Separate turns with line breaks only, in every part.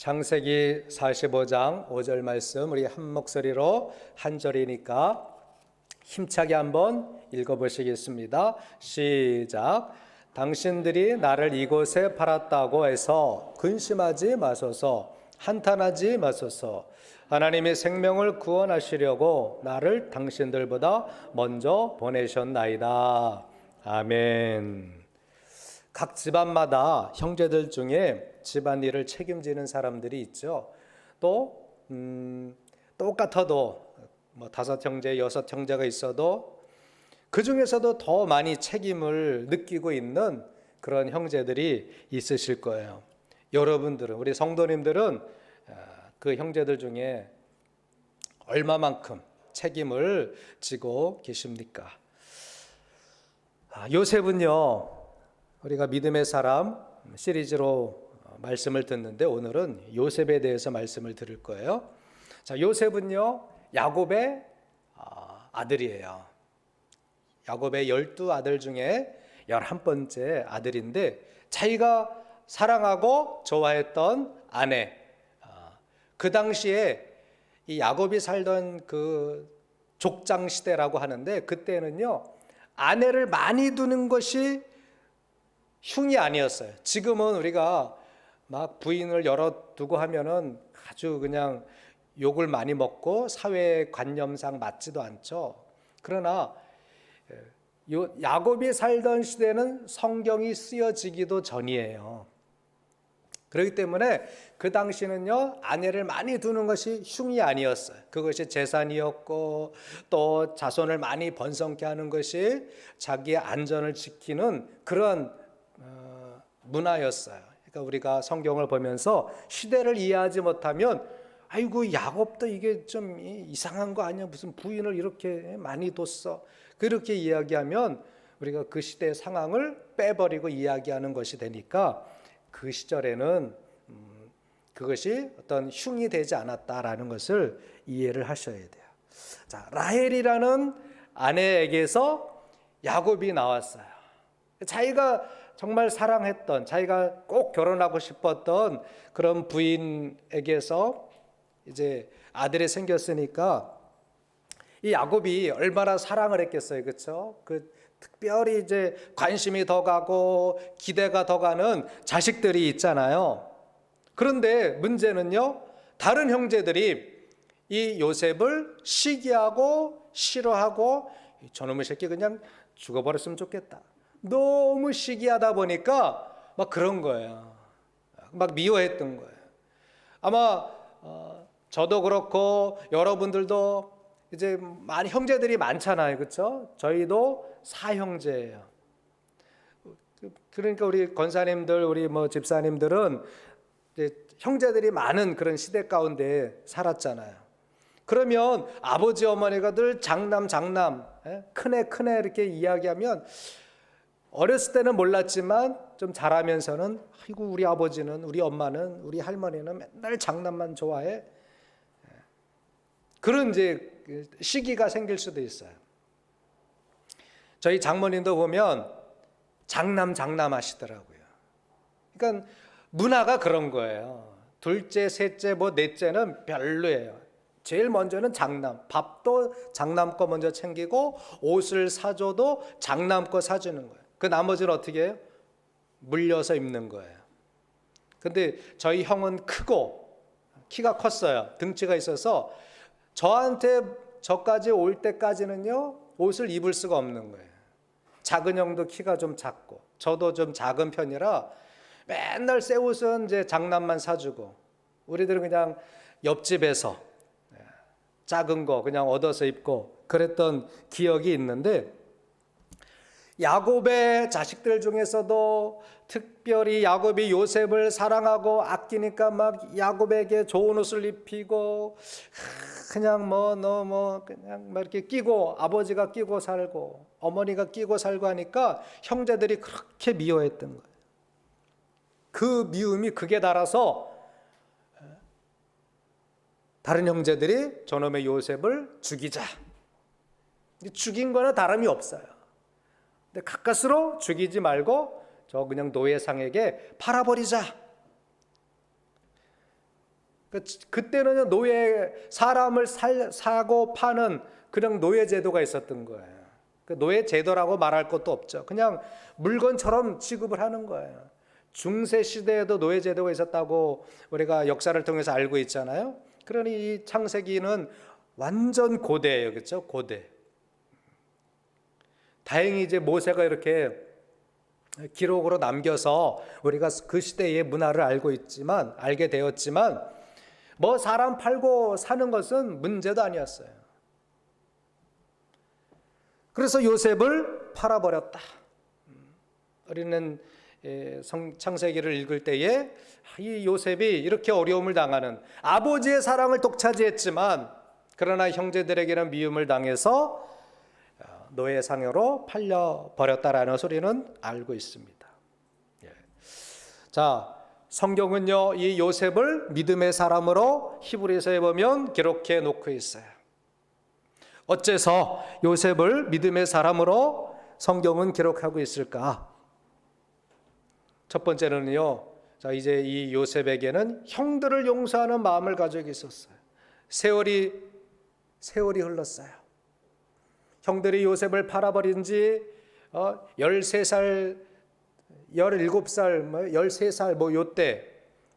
창세기 45장 5절 말씀 우리 한 목소리로 한 절이니까 힘차게 한번 읽어보시겠습니다. 시작. 당신들이 나를 이곳에 팔았다고 해서 근심하지 마소서, 한탄하지 마소서. 하나님이 생명을 구원하시려고 나를 당신들보다 먼저 보내셨나이다. 아멘. 각 집안마다 형제들 중에 집안일을 책임지는 사람들이 있죠. 또 똑같아도 뭐 5형제, 6형제가 있어도 그 중에서도 더 많이 책임을 느끼고 있는 그런 형제들이 있으실 거예요. 여러분들은, 우리 성도님들은 그 형제들 중에 얼마만큼 책임을 지고 계십니까? 요셉은요, 우리가 믿음의 사람 시리즈로 말씀을 듣는데 오늘은 요셉에 대해서 말씀을 들을 거예요. 자, 요셉은요, 야곱의 아들이에요. 야곱의 12아들 중에 11번째 아들인데 자기가 사랑하고 좋아했던 아내, 그 당시에 이 야곱이 살던 그 족장 시대라고 하는데 그때는요, 아내를 많이 두는 것이 흉이 아니었어요. 지금은 우리가 막 부인을 여러 두고 하면은 아주 그냥 욕을 많이 먹고 사회 관념상 맞지도 않죠. 그러나 야곱이 살던 시대는 성경이 쓰여지기도 전이에요. 그렇기 때문에 그 당시는요, 아내를 많이 두는 것이 흉이 아니었어요. 그것이 재산이었고 또 자손을 많이 번성케 하는 것이 자기의 안전을 지키는 그런 문화였어요. 그러니까 우리가 성경을 보면서 시대를 이해하지 못하면 아이고 야곱도 이게 좀 이상한 거 아니야? 무슨 부인을 이렇게 많이 뒀어? 그렇게 이야기하면 우리가 그 시대의 상황을 빼버리고 이야기하는 것이 되니까 그 시절에는 그것이 어떤 흉이 되지 않았다라는 것을 이해를 하셔야 돼요. 자, 라헬이라는 아내에게서 야곱이 나왔어요. 자기가 정말 사랑했던, 자기가 꼭 결혼하고 싶었던 그런 부인에게서 이제 아들이 생겼으니까 이 야곱이 얼마나 사랑을 했겠어요, 그렇죠? 그 특별히 이제 관심이 더 가고 기대가 더 가는 자식들이 있잖아요. 그런데 문제는요, 다른 형제들이 이 요셉을 시기하고 싫어하고 저놈의 새끼 그냥 죽어버렸으면 좋겠다. 너무 시기하다 보니까 막 그런 거예요. 막 미워했던 거예요. 아마 저도 그렇고 여러분들도 이제 많이 형제들이 많잖아요, 그렇죠? 저희도 4형제예요. 그러니까 우리 권사님들, 우리 뭐 집사님들은 이제 형제들이 많은 그런 시대 가운데 살았잖아요. 그러면 아버지 어머니가 늘 장남 큰애 이렇게 이야기하면 어렸을 때는 몰랐지만 좀 자라면서는 아이고 우리 아버지는, 우리 엄마는, 우리 할머니는 맨날 장난만 좋아해. 그런 이제 시기가 생길 수도 있어요. 저희 장모님도 보면 장남 하시더라고요. 그러니까 문화가 그런 거예요. 둘째, 셋째, 뭐 넷째는 별로예요. 제일 먼저는 장남, 밥도 장남 거 먼저 챙기고 옷을 사줘도 장남 거 사주는 거예요. 그 나머지는 어떻게 해요? 물려서 입는 거예요. 근데 저희 형은 크고 키가 컸어요. 등치가 있어서 저까지 올 때까지는요, 옷을 입을 수가 없는 거예요. 작은 형도 키가 좀 작고 저도 좀 작은 편이라 맨날 새 옷은 이제 장남만 사주고 우리들은 그냥 옆집에서 작은 거 그냥 얻어서 입고 그랬던 기억이 있는데, 야곱의 자식들 중에서도 특별히 야곱이 요셉을 사랑하고 아끼니까 막 야곱에게 좋은 옷을 입히고 그냥 그냥 막 이렇게 끼고 아버지가 끼고 살고 어머니가 끼고 살고 하니까 형제들이 그렇게 미워했던 거예요. 그 미움이 극에 달아서 다른 형제들이 저놈의 요셉을 죽이자. 죽인 거나 다름이 없어요. 근데 가까스로 죽이지 말고 저 그냥 노예상에게 팔아버리자. 그때는 사람을 사고 파는 그런 노예 제도가 있었던 거예요. 노예 제도라고 말할 것도 없죠. 그냥 물건처럼 취급을 하는 거예요. 중세 시대에도 노예 제도가 있었다고 우리가 역사를 통해서 알고 있잖아요. 그러니 이 창세기는 완전 고대예요. 그렇죠? 고대. 다행히 이제 모세가 이렇게 기록으로 남겨서 우리가 그 시대의 문화를 알게 되었지만 뭐 사람 팔고 사는 것은 문제도 아니었어요. 그래서 요셉을 팔아버렸다. 우리는 창세기를 읽을 때에 이 요셉이 이렇게 어려움을 당하는, 아버지의 사랑을 독차지했지만 그러나 형제들에게는 미움을 당해서 노예 상여로 팔려버렸다라는 소리는 알고 있습니다. 자, 성경은요 이 요셉을 믿음의 사람으로 히브리서에 보면 기록해 놓고 있어요. 어째서 요셉을 믿음의 사람으로 성경은 기록하고 있을까? 첫 번째는요, 자 이제 이 요셉에게는 형들을 용서하는 마음을 가지고 있었어요. 세월이 흘렀어요. 형들이 요셉을 팔아버린 지 13살, 17살, 13살 요때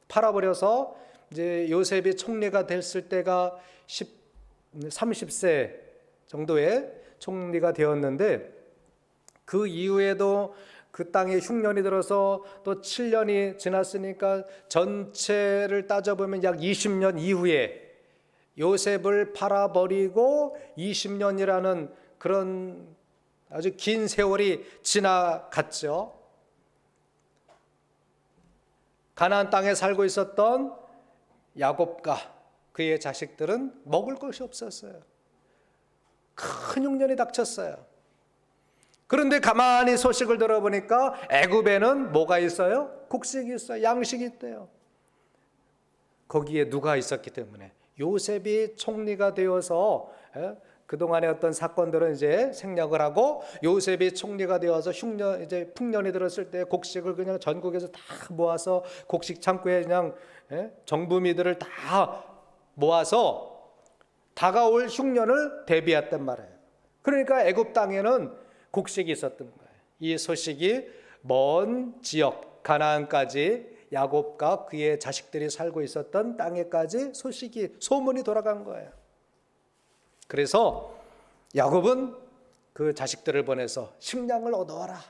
팔아버려서 이제 요셉이 총리가 됐을 때가 30세 정도의 총리가 되었는데, 그 이후에도 그 땅에 흉년이 들어서 또 7년이 지났으니까 전체를 따져보면 약 20년 이후에 요셉을 팔아버리고 20년이라는 그런 아주 긴 세월이 지나갔죠. 가나안 땅에 살고 있었던 야곱과 그의 자식들은 먹을 것이 없었어요. 큰 흉년이 닥쳤어요. 그런데 가만히 소식을 들어보니까 애굽에는 뭐가 있어요? 곡식이 있어요. 양식이 있대요. 거기에 누가 있었기 때문에 요셉이 총리가 되어서 그동안의 어떤 사건들은 이제 생략을 하고, 요셉이 총리가 되어서 이제 풍년이 들었을 때 곡식을 그냥 전국에서 다 모아서 곡식 창고에 그냥 정부미들을 다 모아서 다가올 흉년을 대비했단 말이에요. 그러니까 애굽 땅에는 곡식이 있었던 거예요. 이 소식이 먼 지역 가나안까지 야곱과 그의 자식들이 살고 있었던 땅에까지 소문이 돌아간 거예요. 그래서 야곱은 그 자식들을 보내서 식량을 얻어와라.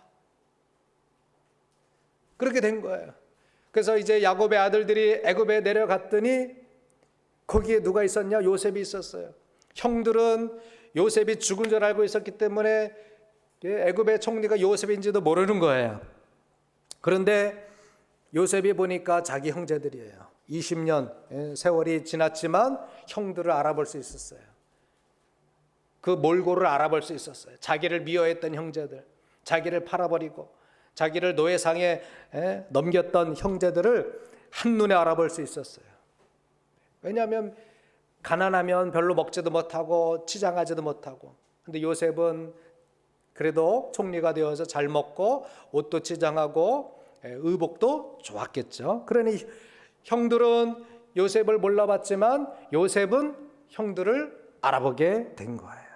그렇게 된 거예요. 그래서 이제 야곱의 아들들이 애굽에 내려갔더니 거기에 누가 있었냐? 요셉이 있었어요. 형들은 요셉이 죽은 줄 알고 있었기 때문에 애굽의 총리가 요셉인지도 모르는 거예요. 그런데 요셉이 보니까 자기 형제들이에요. 20년 세월이 지났지만 형들을 알아볼 수 있었어요. 그 몰골을 알아볼 수 있었어요. 자기를 미워했던 형제들, 자기를 팔아버리고 자기를 노예상에 넘겼던 형제들을 한눈에 알아볼 수 있었어요. 왜냐하면 가난하면 별로 먹지도 못하고 치장하지도 못하고, 근데 요셉은 그래도 총리가 되어서 잘 먹고 옷도 치장하고 의복도 좋았겠죠. 그러니 형들은 요셉을 몰라봤지만 요셉은 형들을 알아보게 된 거예요.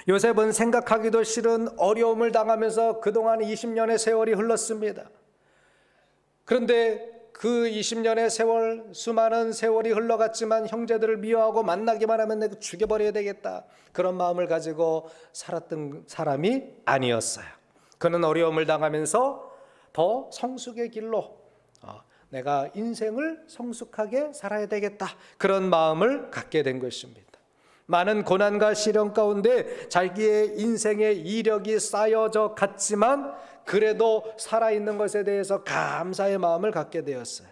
요셉은 생각하기도 싫은 어려움을 당하면서 그동안 20년의 세월이 흘렀습니다. 그런데 그 20년의 세월, 수많은 세월이 흘러갔지만 형제들을 미워하고 만나기만 하면 내가 죽여버려야 되겠다, 그런 마음을 가지고 살았던 사람이 아니었어요. 그는 어려움을 당하면서 더 성숙의 길로 내가 인생을 성숙하게 살아야 되겠다, 그런 마음을 갖게 된 것입니다. 많은 고난과 시련 가운데 자기의 인생의 이력이 쌓여져 갔지만 그래도 살아있는 것에 대해서 감사의 마음을 갖게 되었어요.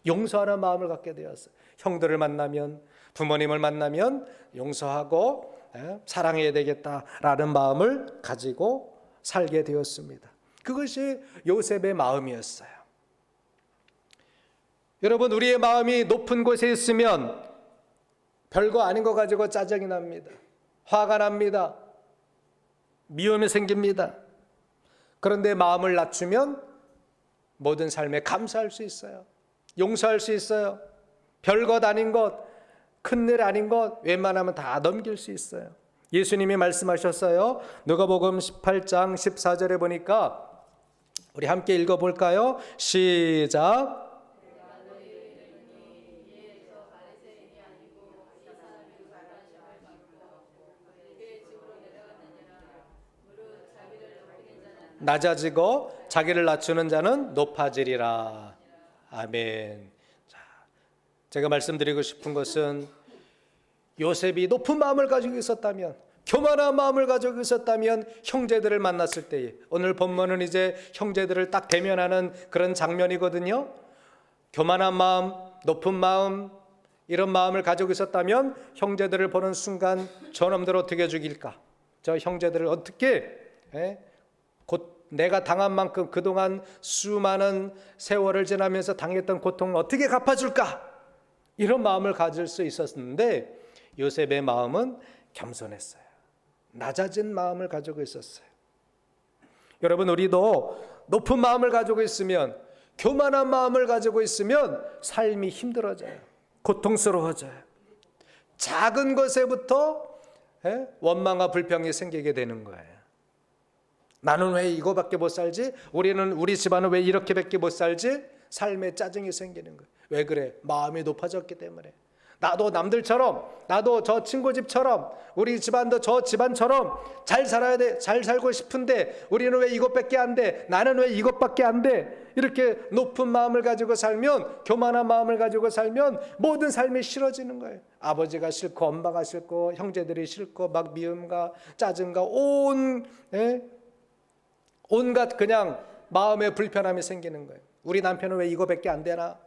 용서하는 마음을 갖게 되었어요. 형들을 만나면, 부모님을 만나면 용서하고 사랑해야 되겠다라는 마음을 가지고 살게 되었습니다. 그것이 요셉의 마음이었어요. 여러분, 우리의 마음이 높은 곳에 있으면 별거 아닌 거 가지고 짜증이 납니다. 화가 납니다. 미움이 생깁니다. 그런데 마음을 낮추면 모든 삶에 감사할 수 있어요. 용서할 수 있어요. 별것 아닌 것, 큰일 아닌 것 웬만하면 다 넘길 수 있어요. 예수님이 말씀하셨어요. 누가복음 18장 14절에 보니까 우리 함께 읽어볼까요? 시작. 낮아지고 자기를 낮추는 자는 높아지리라. 아멘. 자, 제가 말씀드리고 싶은 것은 요셉이 높은 마음을 가지고 있었다면, 교만한 마음을 가지고 있었다면 형제들을 만났을 때에, 오늘 본문은 이제 형제들을 딱 대면하는 그런 장면이거든요. 교만한 마음, 높은 마음, 이런 마음을 가지고 있었다면 형제들을 보는 순간 저놈들 어떻게 죽일까? 저 형제들을 어떻게 곧 내가 당한 만큼 그동안 수많은 세월을 지나면서 당했던 고통을 어떻게 갚아줄까? 이런 마음을 가질 수 있었는데 요셉의 마음은 겸손했어요. 낮아진 마음을 가지고 있었어요. 여러분, 우리도 높은 마음을 가지고 있으면, 교만한 마음을 가지고 있으면 삶이 힘들어져요. 고통스러워져요. 작은 것에부터 원망과 불평이 생기게 되는 거예요. 나는 왜 이거밖에 못 살지? 우리 집안은 왜 이렇게밖에 못 살지? 삶에 짜증이 생기는 거예요. 왜 그래? 마음이 높아졌기 때문에. 나도 남들처럼, 나도 저 친구 집처럼, 우리 집안도 저 집안처럼 잘 살아야 돼. 잘 살고 싶은데 우리는 왜 이것밖에 안 돼? 나는 왜 이것밖에 안 돼? 이렇게 높은 마음을 가지고 살면, 교만한 마음을 가지고 살면 모든 삶이 싫어지는 거예요. 아버지가 싫고 엄마가 싫고 형제들이 싫고 막 미움과 짜증과 온갖 그냥 마음에 불편함이 생기는 거예요. 우리 남편은 왜 이거밖에 안 되나?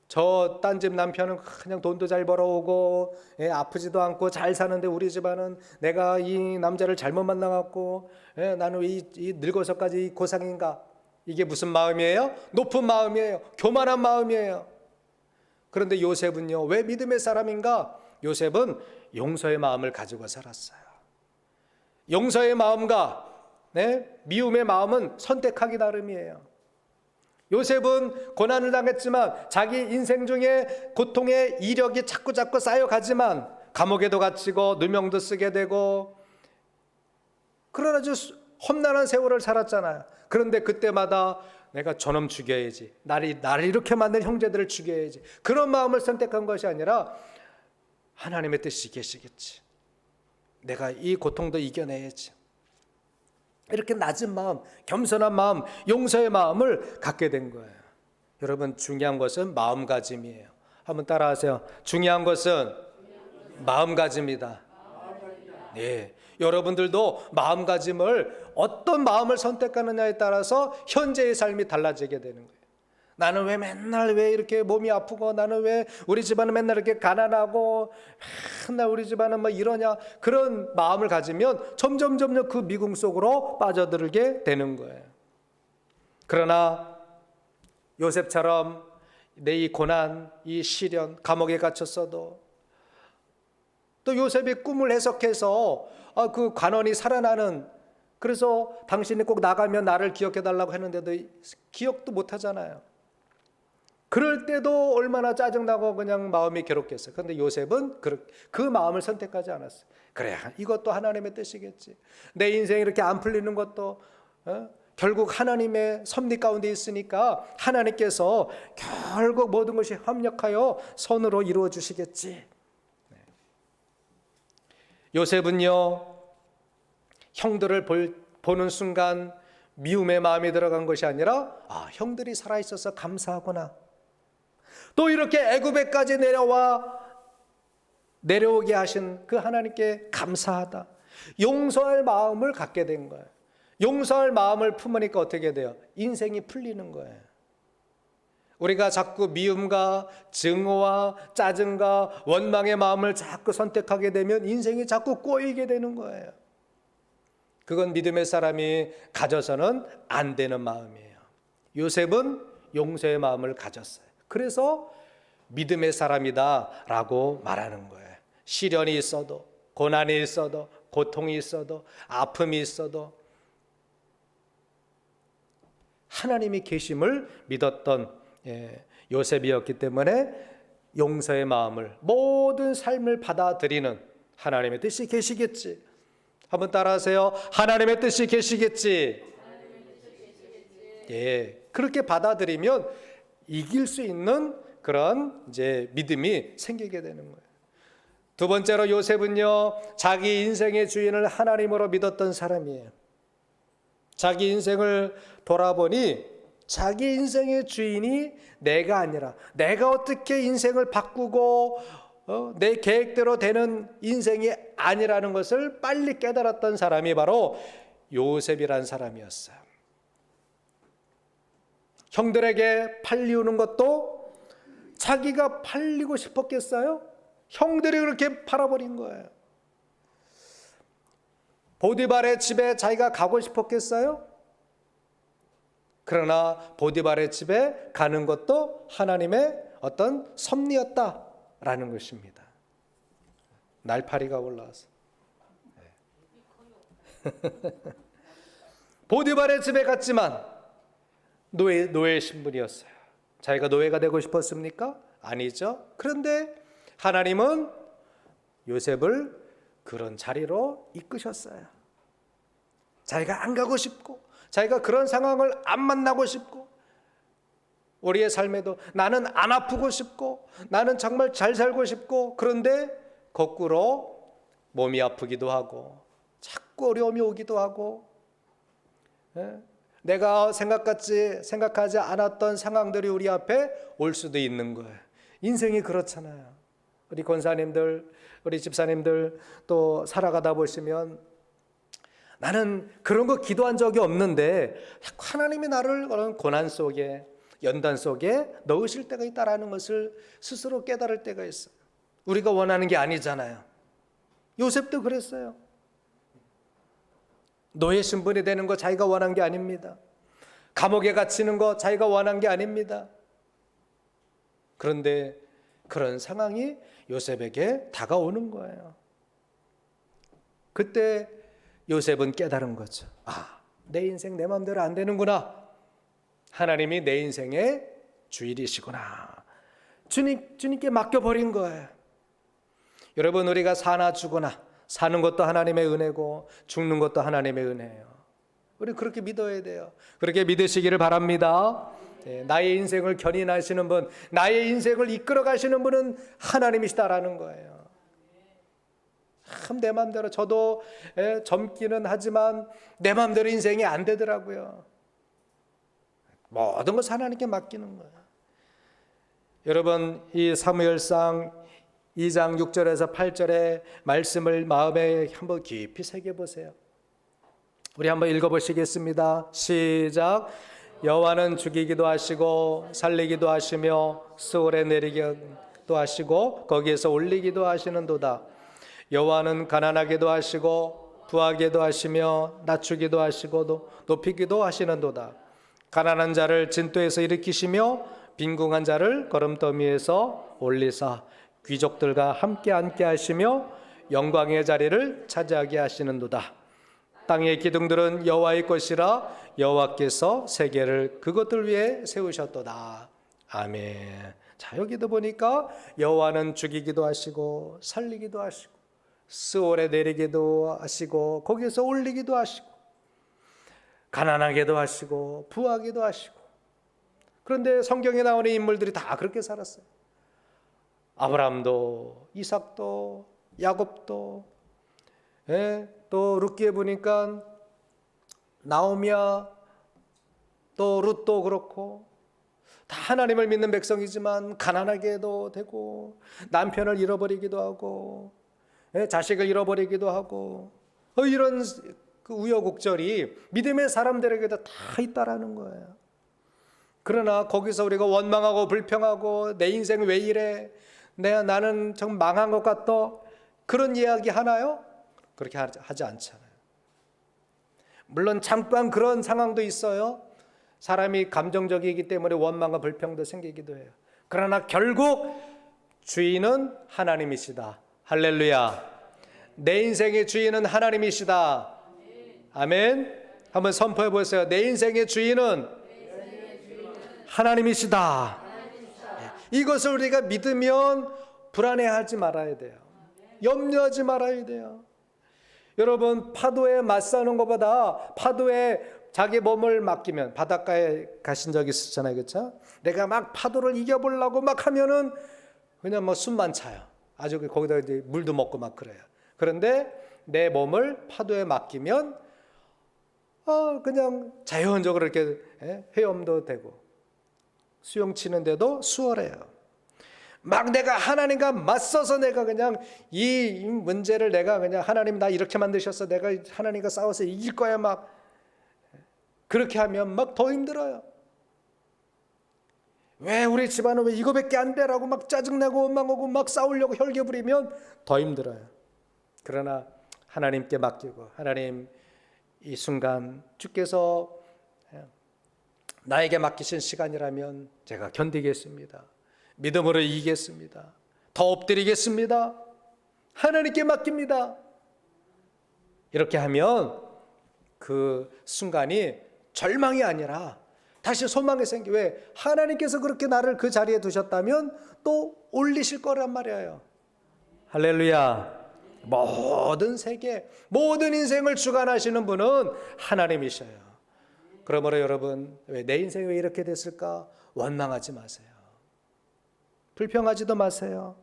저 딴 집 남편은 그냥 돈도 잘 벌어오고 아프지도 않고 잘 사는데 우리 집안은 내가 이 남자를 잘못 만나갖고 나는 왜 이 늙어서까지 이 고상인가? 이게 무슨 마음이에요? 높은 마음이에요. 교만한 마음이에요. 그런데 요셉은요, 왜 믿음의 사람인가? 요셉은 용서의 마음을 가지고 살았어요. 용서의 마음과 미움의 마음은 선택하기 나름이에요. 요셉은 고난을 당했지만 자기 인생 중에 고통의 이력이 자꾸 쌓여가지만 감옥에도 갇히고 누명도 쓰게 되고 그런 아주 험난한 세월을 살았잖아요. 그런데 그때마다 내가 저놈 죽여야지, 나를 이렇게 만든 형제들을 죽여야지, 그런 마음을 선택한 것이 아니라 하나님의 뜻이 계시겠지, 내가 이 고통도 이겨내야지, 이렇게 낮은 마음, 겸손한 마음, 용서의 마음을 갖게 된 거예요. 여러분, 중요한 것은 마음가짐이에요. 한번 따라하세요. 중요한 것은 마음가짐이다. 네, 여러분들도 마음가짐을, 어떤 마음을 선택하느냐에 따라서 현재의 삶이 달라지게 되는 거예요. 나는 왜 맨날 왜 이렇게 몸이 아프고, 나는 왜 우리 집안은 맨날 이렇게 가난하고, 맨날 우리 집안은 뭐 이러냐, 그런 마음을 가지면 점점 그 미궁 속으로 빠져들게 되는 거예요. 그러나 요셉처럼 내 이 고난, 이 시련, 감옥에 갇혔어도 또 요셉이 꿈을 해석해서 그 관원이 살아나는, 그래서 당신이 꼭 나가면 나를 기억해달라고 했는데도 기억도 못하잖아요. 그럴 때도 얼마나 짜증나고 그냥 마음이 괴롭겠어요. 그런데 요셉은 그 마음을 선택하지 않았어요. 그래, 이것도 하나님의 뜻이겠지. 내 인생이 이렇게 안 풀리는 것도 결국 하나님의 섭리 가운데 있으니까 하나님께서 결국 모든 것이 합력하여 선으로 이루어 주시겠지. 요셉은요, 형들을 보는 순간 미움의 마음이 들어간 것이 아니라 형들이 살아있어서 감사하구나, 또 이렇게 애굽에까지 내려오게 하신 그 하나님께 감사하다, 용서할 마음을 갖게 된 거예요. 용서할 마음을 품으니까 어떻게 돼요? 인생이 풀리는 거예요. 우리가 자꾸 미움과 증오와 짜증과 원망의 마음을 자꾸 선택하게 되면 인생이 자꾸 꼬이게 되는 거예요. 그건 믿음의 사람이 가져서는 안 되는 마음이에요. 요셉은 용서의 마음을 가졌어요. 그래서 믿음의 사람이다라고 말하는 거예요. 시련이 있어도, 고난이 있어도, 고통이 있어도, 아픔이 있어도 하나님이 계심을 믿었던 요셉이었기 때문에 용서의 마음을, 모든 삶을 받아들이는 하나님의 뜻이 계시겠지. 한번 따라하세요. 하나님의 뜻이 계시겠지. 그렇게 받아들이면 이길 수 있는 그런 이제 믿음이 생기게 되는 거예요. 두 번째로 요셉은요, 자기 인생의 주인을 하나님으로 믿었던 사람이에요. 자기 인생을 돌아보니 자기 인생의 주인이 내가 아니라, 내가 어떻게 인생을 바꾸고 내 계획대로 되는 인생이 아니라는 것을 빨리 깨달았던 사람이 바로 요셉이라는 사람이었어요. 형들에게 팔리우는 것도 자기가 팔리고 싶었겠어요? 형들이 그렇게 팔아버린 거예요. 보디발의 집에 자기가 가고 싶었겠어요? 그러나 보디발의 집에 가는 것도 하나님의 어떤 섭리였다라는 것입니다. 날파리가 올라와서 보디발의 집에 갔지만 노예 신분이었어요. 자기가 노예가 되고 싶었습니까? 아니죠. 그런데 하나님은 요셉을 그런 자리로 이끄셨어요. 자기가 안 가고 싶고, 자기가 그런 상황을 안 만나고 싶고, 우리의 삶에도 나는 안 아프고 싶고, 나는 정말 잘 살고 싶고, 그런데 거꾸로 몸이 아프기도 하고 자꾸 어려움이 오기도 하고, 내가 생각하지 않았던 상황들이 우리 앞에 올 수도 있는 거예요. 인생이 그렇잖아요. 우리 권사님들, 우리 집사님들 또 살아가다 보시면 나는 그런 거 기도한 적이 없는데 하나님이 나를 그런 고난 속에, 연단 속에 넣으실 때가 있다라는 것을 스스로 깨달을 때가 있어요. 우리가 원하는 게 아니잖아요. 요셉도 그랬어요. 노예 신분이 되는 거 자기가 원한 게 아닙니다. 감옥에 갇히는 거 자기가 원한 게 아닙니다. 그런데 그런 상황이 요셉에게 다가오는 거예요. 그때 요셉은 깨달은 거죠. 내 인생 내 마음대로 안 되는구나. 하나님이 내 인생의 주인이시구나. 주님께 맡겨버린 거예요. 여러분, 우리가 사나 죽거나, 사는 것도 하나님의 은혜고 죽는 것도 하나님의 은혜예요. 우리 그렇게 믿어야 돼요. 그렇게 믿으시기를 바랍니다. 나의 인생을 견인하시는 분, 나의 인생을 이끌어 가시는 분은 하나님이시다라는 거예요. 참 내 마음대로, 저도 젊기는 하지만 내 마음대로 인생이 안 되더라고요. 모든 것을 하나님께 맡기는 거예요. 여러분, 이 사무엘상 2장 6절에서 8절의 말씀을 마음에 한번 깊이 새겨보세요. 우리 한번 읽어보시겠습니다. 시작. 여호와는 죽이기도 하시고 살리기도 하시며 스올에 내리기도 하시고 거기에서 올리기도 하시는도다. 여호와는 가난하게도 하시고 부하게도 하시며 낮추기도 하시고 높이기도 하시는도다. 가난한 자를 진토에서 일으키시며 빈궁한 자를 거름더미에서 올리사 귀족들과 함께 앉게 하시며 영광의 자리를 차지하게 하시는도다. 땅의 기둥들은 여호와의 것이라 여호와께서 세계를 그것들 위에 세우셨도다. 아멘. 자, 여기도 보니까 여호와는 죽이기도 하시고 살리기도 하시고 스올에 내리기도 하시고 거기에서 올리기도 하시고 가난하게도 하시고 부하게도 하시고. 그런데 성경에 나오는 인물들이 다 그렇게 살았어요. 아브라함도, 이삭도, 야곱도, 또 룻기에 보니까 나오미야, 또 룻도 그렇고 다 하나님을 믿는 백성이지만 가난하게도 되고 남편을 잃어버리기도 하고 자식을 잃어버리기도 하고 이런 그 우여곡절이 믿음의 사람들에게도 다 있다라는 거예요. 그러나 거기서 우리가 원망하고 불평하고 내 인생 왜 이래, 나는 정 망한 것 같다, 그런 이야기 하나요? 그렇게 하지 않잖아요. 물론 잠깐 그런 상황도 있어요. 사람이 감정적이기 때문에 원망과 불평도 생기기도 해요. 그러나 결국 주인은 하나님이시다. 할렐루야. 내 인생의 주인은 하나님이시다. 아멘. 한번 선포해 보세요. 내 인생의 주인은 하나님이시다. 이것을 우리가 믿으면 불안해하지 말아야 돼요. 염려하지 말아야 돼요. 여러분, 파도에 맞서는 것보다 파도에 자기 몸을 맡기면, 바닷가에 가신 적 있으셨잖아요, 그렇죠? 내가 막 파도를 이겨보려고 막 하면은 그냥 뭐 숨만 차요. 아주 거기다 이제 물도 먹고 막 그래요. 그런데 내 몸을 파도에 맡기면 그냥 자연적으로 이렇게 헤엄도 되고 수영 치는데도 수월해요. 막 내가 하나님과 맞서서 내가 그냥 이 문제를 내가 그냥 하나님 나 이렇게 만드셨어, 내가 하나님과 싸워서 이길 거야, 막 그렇게 하면 막 더 힘들어요. 왜 우리 집안은 왜 이거밖에 안 돼라고 막 짜증내고 원망하고 막 싸우려고 혈기 부리면 더 힘들어요. 그러나 하나님께 맡기고, 하나님 이 순간 주께서 나에게 맡기신 시간이라면 제가 견디겠습니다. 믿음으로 이기겠습니다. 더 엎드리겠습니다. 하나님께 맡깁니다. 이렇게 하면 그 순간이 절망이 아니라 다시 소망이 생기. 왜? 하나님께서 그렇게 나를 그 자리에 두셨다면 또 올리실 거란 말이에요. 할렐루야. 모든 세계, 모든 인생을 주관하시는 분은 하나님이셔요. 그러므로 여러분, 왜 내 인생이 왜 이렇게 됐을까? 원망하지 마세요. 불평하지도 마세요.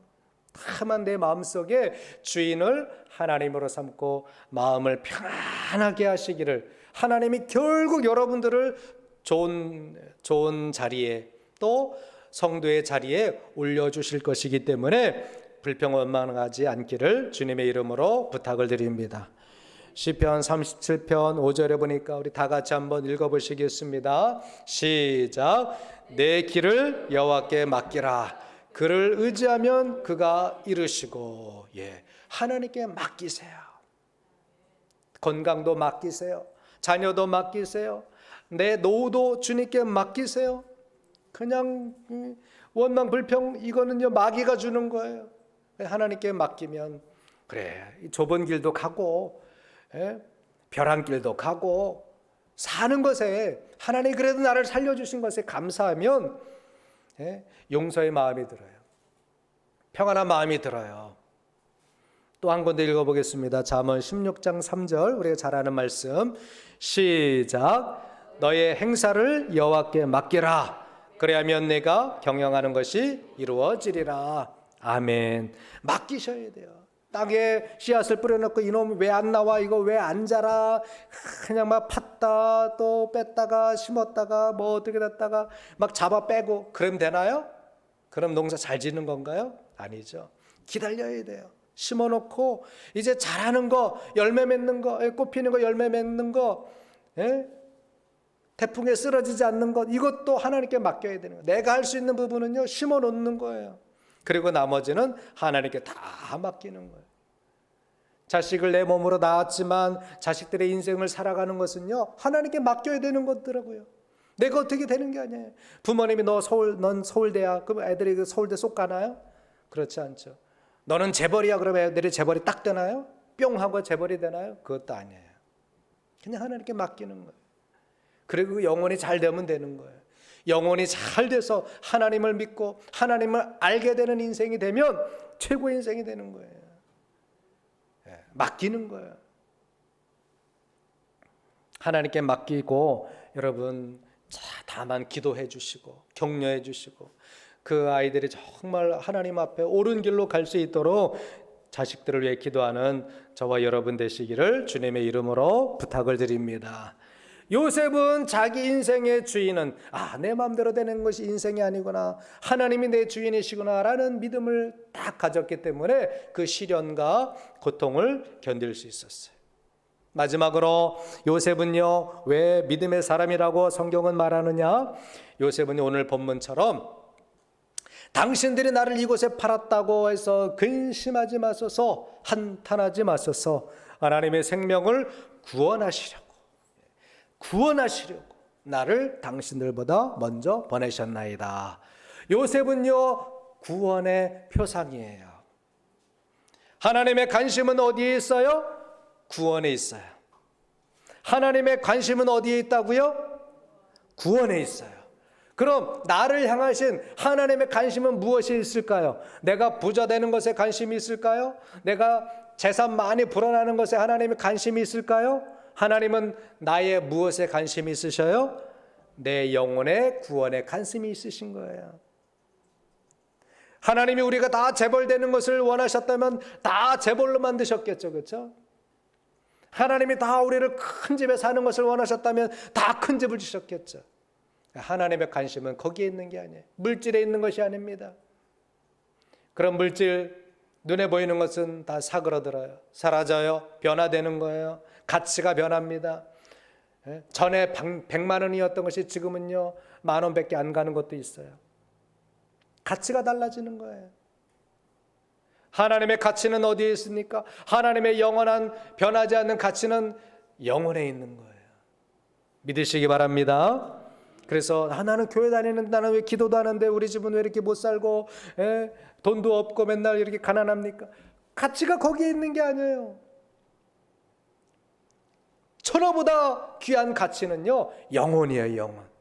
다만 내 마음속에 주인을 하나님으로 삼고 마음을 편안하게 하시기를, 하나님이 결국 여러분들을 좋은 자리에, 또 성도의 자리에 올려주실 것이기 때문에 불평 원망하지 않기를 주님의 이름으로 부탁을 드립니다. 시편 37편 5절에 보니까 우리 다 같이 한번 읽어보시겠습니다. 시작. 내 길을 여호와께 맡기라. 그를 의지하면 그가 이루시고. 하나님께 맡기세요. 건강도 맡기세요. 자녀도 맡기세요. 내 노후도 주님께 맡기세요. 그냥 원망 불평 이거는요 마귀가 주는 거예요. 하나님께 맡기면 그래, 좁은 길도 가고 벼랑 길도 가고 사는 것에 하나님이 그래도 나를 살려주신 것에 감사하면 용서의 마음이 들어요. 평안한 마음이 들어요. 또 한 군데 읽어보겠습니다. 잠언 16장 3절, 우리가 잘 아는 말씀. 시작. 너의 행사를 여호와께 맡기라. 그래야면 내가 경영하는 것이 이루어지리라. 아멘. 맡기셔야 돼요. 땅에 씨앗을 뿌려놓고 이놈 왜 안 나와, 이거 왜 안 자라, 그냥 막 팠다 또 뺐다가 심었다가 뭐 어떻게 됐다가 막 잡아 빼고 그러면 되나요? 그럼 농사 잘 짓는 건가요? 아니죠. 기다려야 돼요. 심어놓고 이제 자라는 거, 열매 맺는 거, 꽃 피는 거, 열매 맺는 거, 태풍에 쓰러지지 않는 것, 이것도 하나님께 맡겨야 되는 거예요. 내가 할 수 있는 부분은요 심어 놓는 거예요. 그리고 나머지는 하나님께 다 맡기는 거예요. 자식을 내 몸으로 낳았지만 자식들의 인생을 살아가는 것은요 하나님께 맡겨야 되는 것더라고요. 내가 어떻게 되는 게 아니에요. 부모님이 넌 서울대야, 그럼 애들이 그 서울대 쏙 가나요? 그렇지 않죠. 너는 재벌이야, 그러면 애들이 재벌이 딱 되나요? 뿅 하고 재벌이 되나요? 그것도 아니에요. 그냥 하나님께 맡기는 거예요. 그리고 영혼이 잘 되면 되는 거예요. 영혼이 잘 돼서 하나님을 믿고 하나님을 알게 되는 인생이 되면 최고의 인생이 되는 거예요. 맡기는 거예요. 하나님께 맡기고 여러분 다만 기도해 주시고 격려해 주시고 그 아이들이 정말 하나님 앞에 옳은 길로 갈 수 있도록 자식들을 위해 기도하는 저와 여러분 되시기를 주님의 이름으로 부탁을 드립니다. 요셉은 자기 인생의 주인은 내 마음대로 되는 것이 인생이 아니구나, 하나님이 내 주인이시구나 라는 믿음을 딱 가졌기 때문에 그 시련과 고통을 견딜 수 있었어요. 마지막으로 요셉은요 왜 믿음의 사람이라고 성경은 말하느냐, 요셉은 오늘 본문처럼 당신들이 나를 이곳에 팔았다고 해서 근심하지 마소서, 한탄하지 마소서, 하나님의 생명을 구원하시려고 나를 당신들보다 먼저 보내셨나이다. 요셉은요 구원의 표상이에요. 하나님의 관심은 어디에 있어요? 구원에 있어요. 하나님의 관심은 어디에 있다고요? 구원에 있어요. 그럼 나를 향하신 하나님의 관심은 무엇이 있을까요? 내가 부자 되는 것에 관심이 있을까요? 내가 재산 많이 불어나는 것에 하나님의 관심이 있을까요? 하나님은 나의 무엇에 관심이 있으셔요? 내 영혼의 구원에 관심이 있으신 거예요. 하나님이 우리가 다 재벌되는 것을 원하셨다면 다 재벌로 만드셨겠죠. 그렇죠? 하나님이 다 우리를 큰 집에 사는 것을 원하셨다면 다 큰 집을 주셨겠죠. 하나님의 관심은 거기에 있는 게 아니에요. 물질에 있는 것이 아닙니다. 그런 물질, 눈에 보이는 것은 다 사그러들어요. 사라져요. 변화되는 거예요. 가치가 변합니다. 전에 100만 원이었던 것이 지금은요 10,000원밖에 안 가는 것도 있어요. 가치가 달라지는 거예요. 하나님의 가치는 어디에 있습니까? 하나님의 영원한 변하지 않는 가치는 영혼에 있는 거예요. 믿으시기 바랍니다. 그래서 나는 교회 다니는데 나는 왜 기도도 하는데 우리 집은 왜 이렇게 못 살고 돈도 없고 맨날 이렇게 가난합니까? 가치가 거기에 있는 게 아니에요. 천하보다 귀한 가치는요 영혼이에요. 영혼.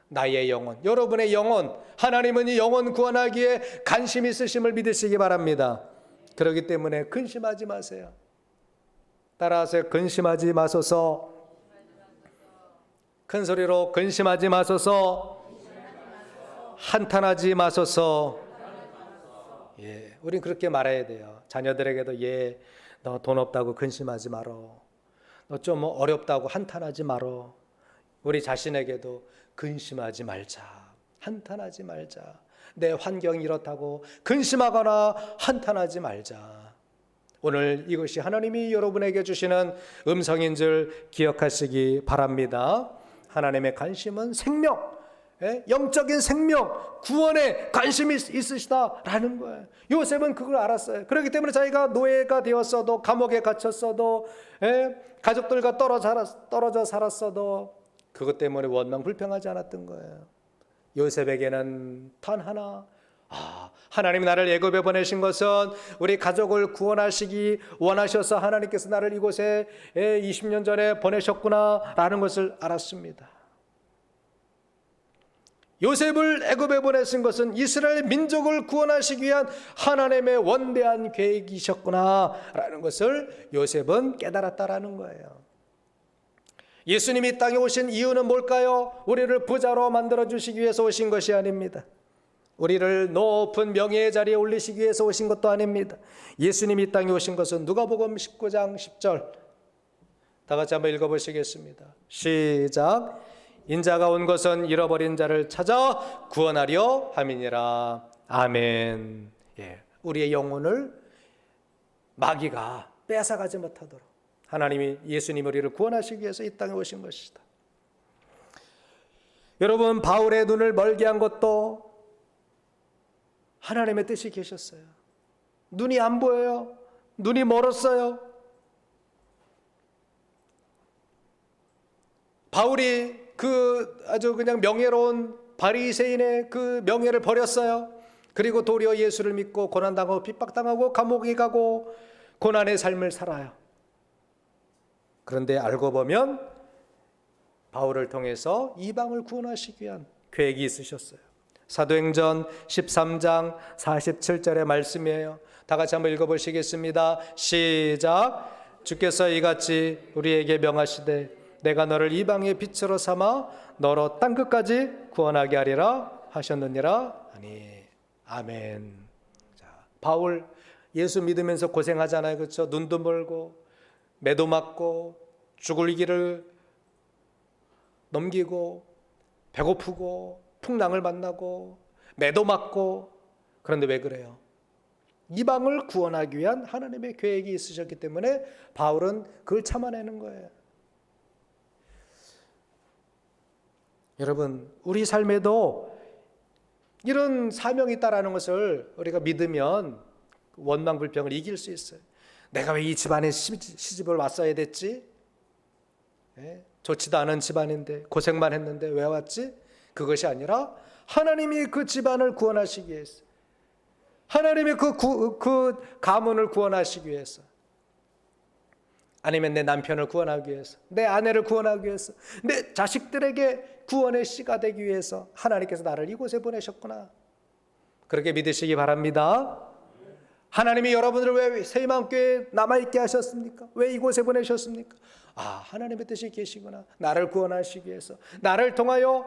나의 영혼, 여러분의 영혼, 하나님은 이 영혼 구원하기에 관심 있으심을 믿으시기 바랍니다. 그렇기 때문에 근심하지 마세요. 따라하세요. 근심하지 마소서. 큰 소리로 근심하지 마소서. 한탄하지 마소서. 예, 우린 그렇게 말해야 돼요. 자녀들에게도 예, 너 돈 없다고 근심하지 말어. 너 좀 어렵다고 한탄하지 말어. 우리 자신에게도 근심하지 말자. 한탄하지 말자. 내 환경이 이렇다고 근심하거나 한탄하지 말자. 오늘 이것이 하나님이 여러분에게 주시는 음성인 줄 기억하시기 바랍니다. 하나님의 관심은 생명, 영적인 생명, 구원에 관심이 있으시다라는 거예요. 요셉은 그걸 알았어요. 그렇기 때문에 자기가 노예가 되었어도, 감옥에 갇혔어도, 가족들과 떨어져 살았어도 그것 때문에 원망불평하지 않았던 거예요. 요셉에게는 단 하나, 하나님이 나를 애굽에 보내신 것은 우리 가족을 구원하시기 원하셔서 하나님께서 나를 이곳에 20년 전에 보내셨구나라는 것을 알았습니다. 요셉을 애굽에 보내신 것은 이스라엘 민족을 구원하시기 위한 하나님의 원대한 계획이셨구나라는 것을 요셉은 깨달았다라는 거예요. 예수님이 이 땅에 오신 이유는 뭘까요? 우리를 부자로 만들어주시기 위해서 오신 것이 아닙니다. 우리를 높은 명예의 자리에 올리시기 위해서 오신 것도 아닙니다. 예수님이 이 땅에 오신 것은 누가복음 19장 10절 다 같이 한번 읽어보시겠습니다. 시작. 인자가 온 것은 잃어버린 자를 찾아 구원하려 함이니라. 아멘. 예, 우리의 영혼을 마귀가 뺏어가지 못하도록 하나님이 예수님 우리를 구원하시기 위해서 이 땅에 오신 것이다. 여러분, 바울의 눈을 멀게 한 것도 하나님의 뜻이 계셨어요. 눈이 안 보여요. 눈이 멀었어요. 바울이 그 아주 그냥 명예로운 바리새인의 그 명예를 버렸어요. 그리고 도리어 예수를 믿고 고난당하고 핍박당하고 감옥에 가고 고난의 삶을 살아요. 그런데 알고 보면 바울을 통해서 이방을 구원하시기 위한 계획이 있으셨어요. 사도행전 13장 47절의 말씀이에요. 다 같이 한번 읽어보시겠습니다. 시작. 주께서 이같이 우리에게 명하시되 내가 너를 이방의 빛으로 삼아 너로 땅끝까지 구원하게 하리라 하셨느니라 하니. 아멘. 자, 바울 예수 믿으면서 고생하잖아요. 그렇죠? 눈도 멀고 매도 맞고 죽을 길을 넘기고 배고프고 풍랑을 만나고 매도 맞고. 그런데 왜 그래요? 이방을 구원하기 위한 하나님의 계획이 있으셨기 때문에 바울은 그걸 참아내는 거예요. 여러분, 우리 삶에도 이런 사명이 있다라는 것을 우리가 믿으면 원망불평을 이길 수 있어요. 내가 왜 이 집안에 시집을 왔어야 됐지? 좋지도 않은 집안인데 고생만 했는데 왜 왔지? 그것이 아니라 하나님이 그 집안을 구원하시기 위해서, 하나님이 그 가문을 구원하시기 위해서, 아니면 내 남편을 구원하기 위해서, 내 아내를 구원하기 위해서, 내 자식들에게 구원의 씨가 되기 위해서 하나님께서 나를 이곳에 보내셨구나. 그렇게 믿으시기 바랍니다. 하나님이 여러분들을 왜 새희망교회에 남아있게 하셨습니까? 왜 이곳에 보내셨습니까? 하나님의 뜻이 계시구나. 나를 구원하시기 위해서, 나를 통하여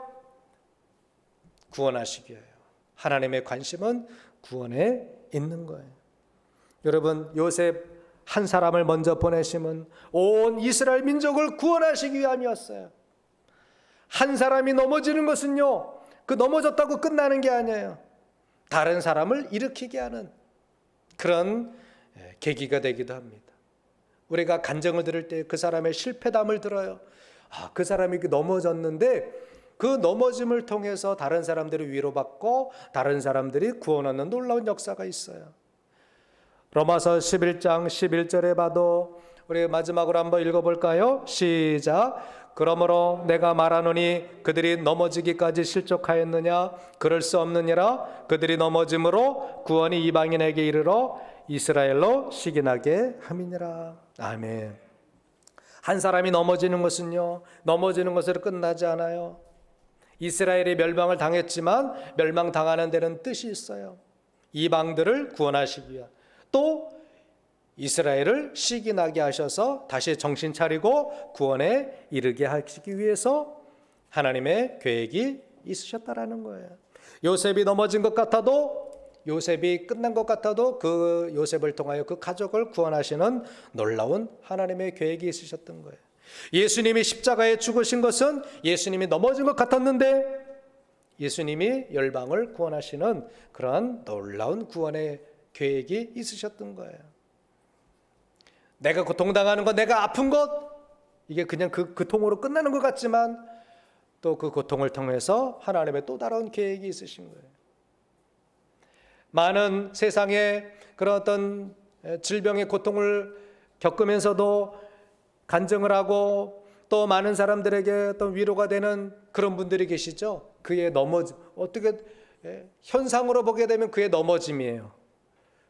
구원하시기 위해요. 하나님의 관심은 구원에 있는 거예요. 여러분, 요셉 한 사람을 먼저 보내심은 온 이스라엘 민족을 구원하시기 위함이었어요. 한 사람이 넘어지는 것은요, 그 넘어졌다고 끝나는 게 아니에요. 다른 사람을 일으키게 하는 그런 계기가 되기도 합니다. 우리가 간증을 들을 때 그 사람의 실패담을 들어요. 그 사람이 넘어졌는데 그 넘어짐을 통해서 다른 사람들이 위로받고 다른 사람들이 구원 얻는 놀라운 역사가 있어요. 로마서 11장 11절에 봐도 우리 마지막으로 한번 읽어볼까요? 시작. 그러므로 내가 말하노니 그들이 넘어지기까지 실족하였느냐? 그럴 수 없느니라. 그들이 넘어짐으로 구원이 이방인에게 이르러 이스라엘로 시기나게 함이니라. 아멘. 한 사람이 넘어지는 것은요, 넘어지는 것으로 끝나지 않아요. 이스라엘이 멸망을 당했지만 멸망당하는 데는 뜻이 있어요. 이방들을 구원하시기 위한, 또 이스라엘을 시기나게 하셔서 다시 정신 차리고 구원에 이르게 하시기 위해서 하나님의 계획이 있으셨다라는 거예요. 요셉이 넘어진 것 같아도, 요셉이 끝난 것 같아도 그 요셉을 통하여 그 가족을 구원하시는 놀라운 하나님의 계획이 있으셨던 거예요. 예수님이 십자가에 죽으신 것은 예수님이 넘어진 것 같았는데 예수님이 열방을 구원하시는 그러한 놀라운 구원의 계획이 있으셨던 거예요. 내가 고통당하는 것, 내가 아픈 것, 이게 그냥 그 통으로 끝나는 것 같지만 또 그 고통을 통해서 하나님의 또 다른 계획이 있으신 거예요. 많은 세상에 그런 어떤 질병의 고통을 겪으면서도 간증을 하고 또 많은 사람들에게 어떤 위로가 되는 그런 분들이 계시죠. 그의 어떻게 현상으로 보게 되면 그의 넘어짐이에요.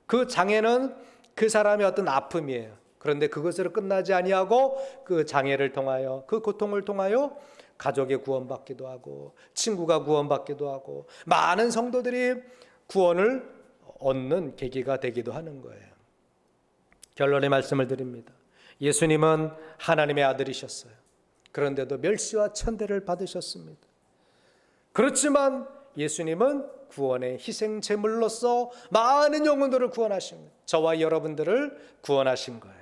그 장애는 그 사람의 어떤 아픔이에요. 그런데 그것으로 끝나지 아니하고 그 장애를 통하여, 그 고통을 통하여 가족이 구원받기도 하고 친구가 구원받기도 하고 많은 성도들이 구원을 얻는 계기가 되기도 하는 거예요. 결론의 말씀을 드립니다. 예수님은 하나님의 아들이셨어요. 그런데도 멸시와 천대를 받으셨습니다. 그렇지만 예수님은 구원의 희생 제물로서 많은 영혼들을 구원하신 거예요. 저와 여러분들을 구원하신 거예요.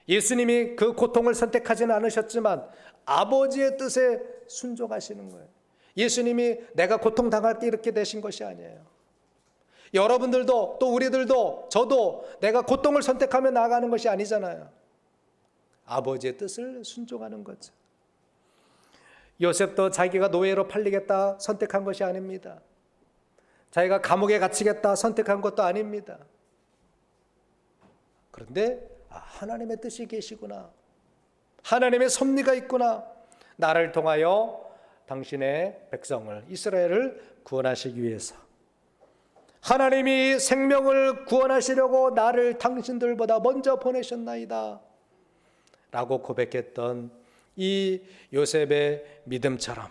예수님이 그 고통을 선택하지는 않으셨지만 아버지의 뜻에 순종하시는 거예요. 예수님이 내가 고통당할 때 이렇게 되신 것이 아니에요. 여러분들도 또 우리들도 저도 내가 고통을 선택하며 나아가는 것이 아니잖아요. 아버지의 뜻을 순종하는 거죠. 요셉도 자기가 노예로 팔리겠다 선택한 것이 아닙니다. 자기가 감옥에 갇히겠다 선택한 것도 아닙니다. 그런데 하나님의 뜻이 계시구나, 하나님의 섭리가 있구나, 나를 통하여 당신의 백성을, 이스라엘을 구원하시기 위해서 하나님이 생명을 구원하시려고 나를 당신들보다 먼저 보내셨나이다 라고 고백했던 이 요셉의 믿음처럼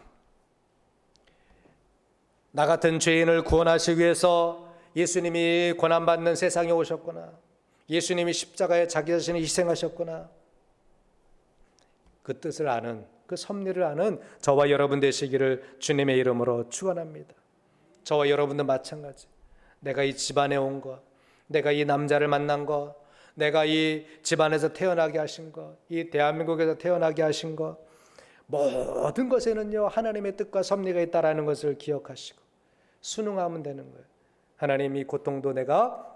나 같은 죄인을 구원하시기 위해서 예수님이 고난받는 세상에 오셨구나, 예수님이 십자가에 자기 자신을 희생하셨구나, 그 뜻을 아는, 그 섭리를 아는 저와 여러분 되시기를 주님의 이름으로 축원합니다. 저와 여러분도 마찬가지. 내가 이 집안에 온 것, 내가 이 남자를 만난 것, 내가 이 집안에서 태어나게 하신 것, 이 대한민국에서 태어나게 하신 것, 모든 것에는요 하나님의 뜻과 섭리가 있다라는 것을 기억하시고 순응하면 되는 거예요. 하나님, 이 고통도 내가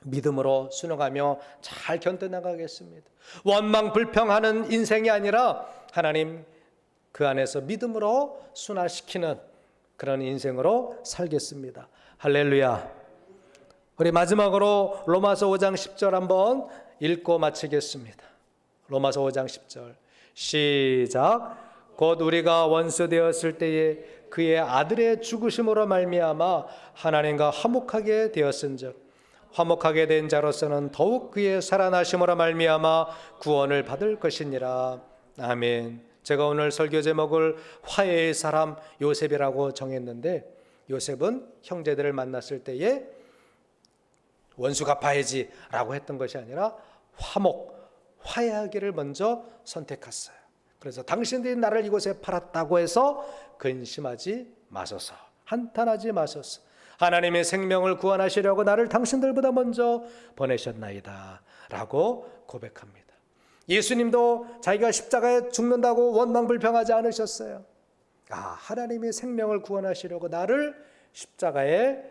믿음으로 순응하며 잘 견뎌나가겠습니다. 원망 불평하는 인생이 아니라 하나님 그 안에서 믿음으로 순화시키는 그런 인생으로 살겠습니다. 할렐루야. 우리 마지막으로 로마서 5장 10절 한번 읽고 마치겠습니다. 로마서 5장 10절 시작. 곧 우리가 원수 되었을 때에 그의 아들의 죽으심으로 말미암아 하나님과 화목하게 되었은즉 화목하게 된 자로서는 더욱 그의 살아나심으로 말미암아 구원을 받을 것이니라. 아멘. 제가 오늘 설교 제목을 화해의 사람 요셉이라고 정했는데, 요셉은 형제들을 만났을 때에 원수 갚아야지 라고 했던 것이 아니라 화해하기를 먼저 선택했어요. 그래서 당신들이 나를 이곳에 팔았다고 해서 근심하지 마소서, 한탄하지 마소서. 하나님의 생명을 구원하시려고 나를 당신들보다 먼저 보내셨나이다 라고 고백합니다. 예수님도 자기가 십자가에 죽는다고 원망불평하지 않으셨어요. 하나님이 생명을 구원하시려고 나를 십자가에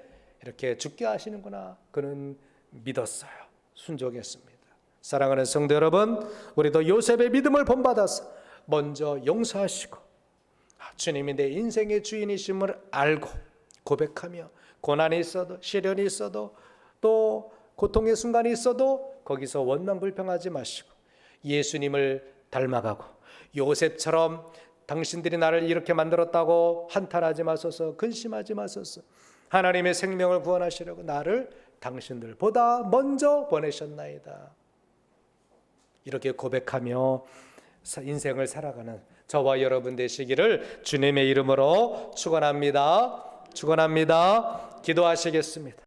이렇게 죽게 하시는구나. 그는 믿었어요. 순종했습니다. 사랑하는 성도 여러분, 우리도 요셉의 믿음을 본받아서 먼저 용서하시고 주님이 내 인생의 주인이심을 알고 고백하며, 고난이 있어도 시련이 있어도 또 고통의 순간이 있어도 거기서 원망불평하지 마시고 예수님을 닮아가고, 요셉처럼 당신들이 나를 이렇게 만들었다고 한탄하지 마소서, 근심하지 마소서. 하나님의 생명을 구원하시려고 나를 당신들보다 먼저 보내셨나이다. 이렇게 고백하며 인생을 살아가는 저와 여러분 되시기를 주님의 이름으로 축원합니다. 축원합니다. 기도하시겠습니다.